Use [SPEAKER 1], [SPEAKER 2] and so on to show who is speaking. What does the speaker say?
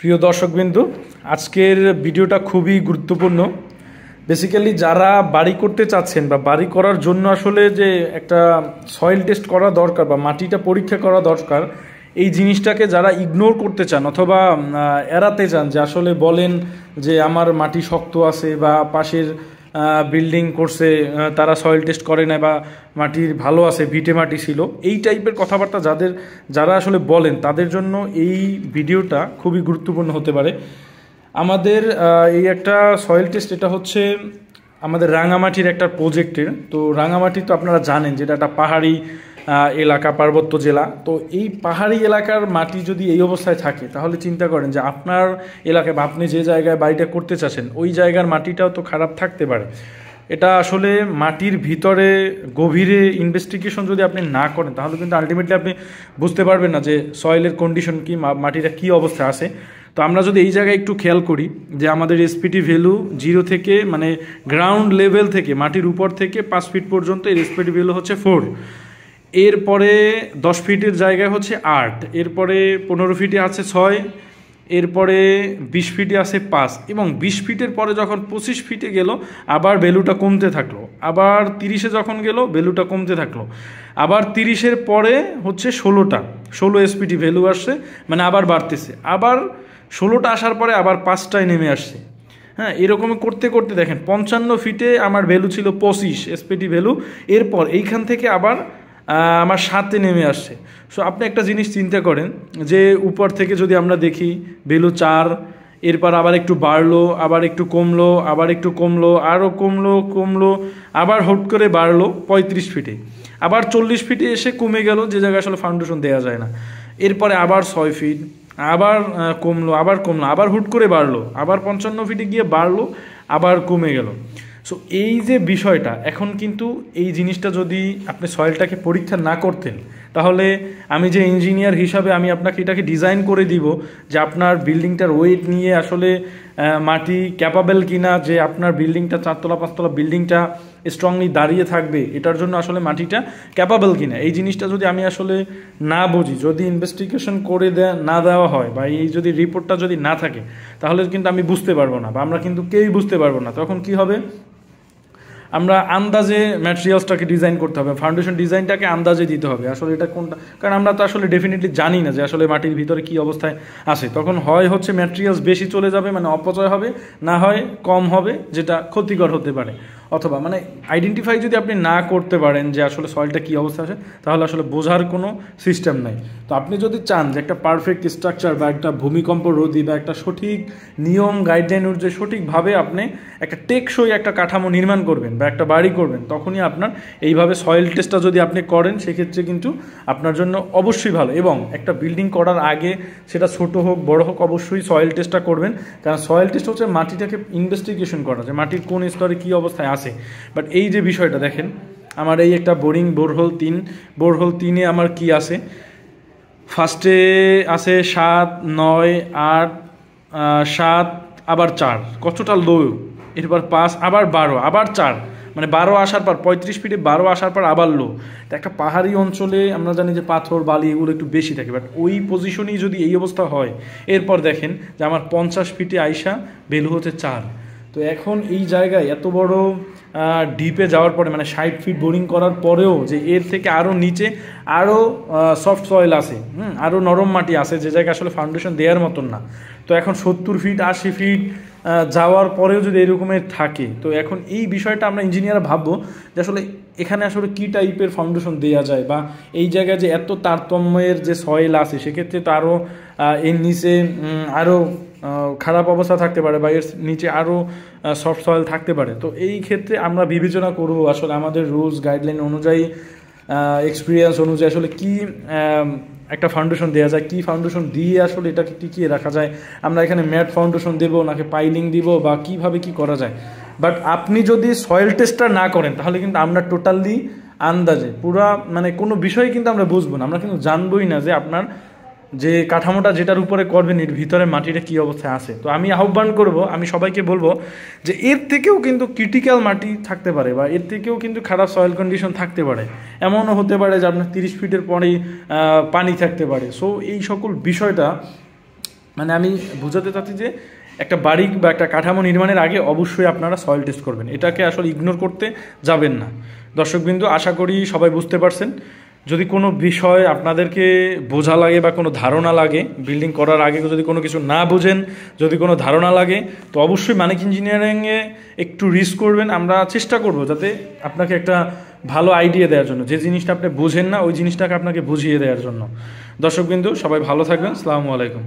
[SPEAKER 1] প্রিয় দর্শকবৃন্দ, আজকের ভিডিওটা খুবই গুরুত্বপূর্ণ। বেসিক্যালি যারা বাড়ি করতে চাচ্ছেন বা বাড়ি করার জন্য আসলে যে একটা সয়েল টেস্ট করা দরকার বা মাটিটা পরীক্ষা করা দরকার, এই জিনিসটাকে যারা ইগনোর করতে চান অথবা এড়াতে চান, যে আসলে বলেন যে আমার মাটি শক্ত আছে বা পাশের বিল্ডিং করছে তারা সয়েল টেস্ট করে না বা মাটির ভালো আছে, ভিটে মাটি ছিল, এই টাইপের কথাবার্তা যারা আসলে বলেন তাদের জন্য এই ভিডিওটা খুবই গুরুত্বপূর্ণ হতে পারে। আমাদের এই একটা সয়েল টেস্ট, এটা হচ্ছে আমাদের রাঙামাটির একটা প্রজেক্টের। তো রাঙামাটি তো আপনারা জানেন যেটা একটা পাহাড়ি এলাকা, পার্বত্য জেলা। তো এই পাহাড়ি এলাকার মাটি যদি এই অবস্থায় থাকে, তাহলে চিন্তা করেন যে আপনার এলাকায় বা আপনি যে জায়গায় বাড়িটা করতে চাচ্ছেন ওই জায়গার মাটিটাও তো খারাপ থাকতে পারে। এটা আসলে মাটির ভিতরে গভীরে ইনভেস্টিগেশন যদি আপনি না করেন, তাহলে কিন্তু আলটিমেটলি আপনি বুঝতে পারবেন না যে সয়েলের কন্ডিশন কি, মাটিটা কী অবস্থায় আছে। তো আমরা যদি এই জায়গায় একটু খেয়াল করি যে আমাদের এসপিটি ভ্যালু 0 থেকে, মানে গ্রাউন্ড লেভেল থেকে, মাটির উপর থেকে 5 ফিট পর্যন্ত এর এসপিটি ভ্যালু হচ্ছে 4। এরপরে 10 ফিটের জায়গায় হচ্ছে 8, এরপরে 15 ফিটে আছে 6, এরপরে 20 ফিটে আছে 5, এবং 20 ফিটের পরে যখন 25 ফিটে গেল আবার ভ্যালুটা কমতে থাকলো, আবার 30-এ যখন গেল ভ্যালুটা কমতে থাকলো, আবার 30-এর পরে হচ্ছে 16 এসপিটি ভ্যালু আসছে, মানে আবার বাড়তেছে, আবার 16টা আসার পরে আবার 5টায় নেমে আসছে। হ্যাঁ, এরকম করতে করতে দেখেন 55 ফিটে আমার ভ্যালু ছিল 25 এসপিটি ভ্যালু, এরপর এইখান থেকে আবার আমার 7-এ নেমে আসছে। সো আপনি একটা জিনিস চিন্তা করেন যে উপর থেকে যদি আমরা দেখি ভ্যালু 4, এরপর আবার একটু বাড়লো, আবার একটু কমলো, আবার একটু কমলো, আরও কমলো, আবার হুট করে বাড়লো 35 ফিটে, আবার 40 ফিটে এসে কমে গেল, যে জায়গায় আসলে ফাউন্ডেশন দেওয়া যায় না। এরপরে আবার 6 ফিট, আবার কমলো, আবার হুট করে বাড়লো, আবার 55 ফিটে গিয়ে বাড়লো, আবার কমে গেল। সো এই যে বিষয়টা, এখন কিন্তু এই জিনিসটা যদি আপনি সয়েলটাকে পরীক্ষা না করতেন, তাহলে আমি যে ইঞ্জিনিয়ার হিসাবে আমি আপনাকে এটাকে ডিজাইন করে দিব যে আপনার বিল্ডিংটার ওয়েট নিয়ে আসলে মাটি ক্যাপাবেল কিনা, যে আপনার বিল্ডিংটা 4তলা 5তলা বিল্ডিংটা স্ট্রংলি দাঁড়িয়ে থাকবে, এটার জন্য আসলে মাটিটা ক্যাপাবেল কিনা, এই জিনিসটা যদি আমি আসলে না বুঝি, যদি ইনভেস্টিগেশন করে না দেওয়া হয় বা এই যদি রিপোর্টটা যদি না থাকে, তাহলে কিন্তু আমি বুঝতে পারবো না বা আমরা কিন্তু কেউই বুঝতে পারবো না। তখন কি হবে, আমরা আন্দাজে ম্যাটেরিয়ালসটাকে ডিজাইন করতে হবে, ফাউন্ডেশন ডিজাইনটাকে আন্দাজে দিতে হবে আসলে এটা কোনটা, কারণ আমরা তো আসলে ডেফিনেটলি জানি না যে আসলে মাটির ভিতরে কী অবস্থায় আছে। তখন হয় হচ্ছে ম্যাটেরিয়ালস বেশি চলে যাবে, মানে অপচয় হবে, না হয় কম হবে, যেটা ক্ষতিকর হতে পারে। অথবা মানে আইডেন্টিফাই যদি আপনি না করতে পারেন যে আসলে সয়েলটা কী অবস্থা আছে, তাহলে আসলে বোঝার কোনো সিস্টেম নাই। তো আপনি যদি চান যে একটা পারফেক্ট স্ট্রাকচার বা একটা ভূমিকম্প রোধী বা একটা সঠিক নিয়ম গাইডলাইন অনুযায়ী সঠিকভাবে আপনি একটা টেকসই একটা কাঠামো নির্মাণ করবেন বা একটা বাড়ি করবেন, তখনই আপনার এইভাবে সয়েল টেস্টটা যদি আপনি করেন, সেক্ষেত্রে কিন্তু আপনার জন্য অবশ্যই ভালো। এবং একটা বিল্ডিং করার আগে, সেটা ছোট হোক বড় হোক, অবশ্যই সয়েল টেস্টটা করবেন, কারণ সয়েল টেস্ট হচ্ছে মাটিটাকে ইনভেস্টিগেশন করা, যে মাটির কোন স্তরে কী অবস্থায় আছে। বাট এই যে বিষয়টা দেখেন, আমার এই একটা বোরহোল 3-এ আমার কি আছে, ফার্স্টে আছে 7, 9, 8, 7, আবার 4, কতটা লো, এরপর 5, আবার 12, আবার 4, মানে 12 আসার পর 35 ফিটে 12 আসার পর আবার লো। তো একটা পাহাড়ি অঞ্চলে আমরা জানি যে পাথর বালি এগুলো একটু বেশি থাকে, বাট ওই পজিশনেই যদি এই অবস্থা হয়, এরপর দেখেন যে আমার 50 ফিটে আইসা ভ্যালু হচ্ছে 4। তো এখন এই জায়গায় এত বড় ডিপে যাওয়ার পরে, মানে 60 ফিট বোরিং করার পরেও, যে এর থেকে আরও নিচে আরও সফট সয়েল আছে, আরও নরম মাটি আছে, যে জায়গায় আসলে ফাউন্ডেশন দেওয়ার মতন না। তো এখন 70 ফিট 80 ফিট যাওয়ার পরেও যদি এরকমের থাকে, তো এখন এই বিষয়টা আমরা ইঞ্জিনিয়ার ভাববো যে আসলে এখানে আসলে কী টাইপের ফাউন্ডেশন দেওয়া যায়, বা এই জায়গায় যে এত তারতম্যের যে সয়েল আছে, সেক্ষেত্রে তো আরও এর নিচে আরও খারাপ অবস্থা থাকতে পারে, বা এর নিচে আরও সফট সয়েল থাকতে পারে। তো এই ক্ষেত্রে আমরা বিবেচনা করব আসলে আমাদের রুলস গাইডলাইন অনুযায়ী, এক্সপিরিয়েন্স অনুযায়ী আসলে কি একটা ফাউন্ডেশন দেওয়া যায়, কি ফাউন্ডেশন দিয়ে আসলে এটাকে টিকিয়ে রাখা যায়, আমরা এখানে ম্যাট ফাউন্ডেশন দেবো নাকি পাইলিং দিব, বা কিভাবে কি করা যায়। বাট আপনি যদি সয়েল টেস্টটা না করেন, তাহলে কিন্তু আমরা টোটালি আন্দাজে পুরা, মানে কোনো বিষয় কিন্তু আমরা বুঝবো না, আমরা কিন্তু জানবোই না যে আপনার যে কাঠামোটা যেটার উপরে করবেন এর ভিতরে মাটিটা কী অবস্থায় আছে। তো আমি আহ্বান করব, আমি সবাইকে বলবো যে এর থেকেও কিন্তু ক্রিটিক্যাল মাটি থাকতে পারে, বা এর থেকেও কিন্তু খারাপ সয়েল কন্ডিশন থাকতে পারে। এমনও হতে পারে যে আপনার 30 ফিটের পরেই পানি থাকতে পারে। সো এই সকল বিষয়টা মানে আমি বুঝাতে চাচ্ছি যে একটা বাড়ি বা একটা কাঠামো নির্মাণের আগে অবশ্যই আপনারা সয়েল টেস্ট করবেন, এটাকে আসলে ইগনোর করতে যাবেন না। দর্শকবিন্দু, আশা করি সবাই বুঝতে পারছেন। যদি কোনো বিষয় আপনাদেরকে বোঝা লাগে বা কোনো ধারণা লাগে, বিল্ডিং করার আগে যদি কোনো কিছু না বুঝেন, যদি কোনো ধারণা লাগে, তো অবশ্যই মানিক ইঞ্জিনিয়ারিংয়ে একটু রিস্ক করবেন। আমরা চেষ্টা করব যাতে আপনাকে একটা ভালো আইডিয়া দেওয়ার জন্য, যে জিনিসটা আপনি বোঝেন না ওই জিনিসটাকে আপনাকে বুঝিয়ে দেওয়ার জন্য। দর্শকবিন্দু, সবাই ভালো থাকবেন। আসসালামু আলাইকুম।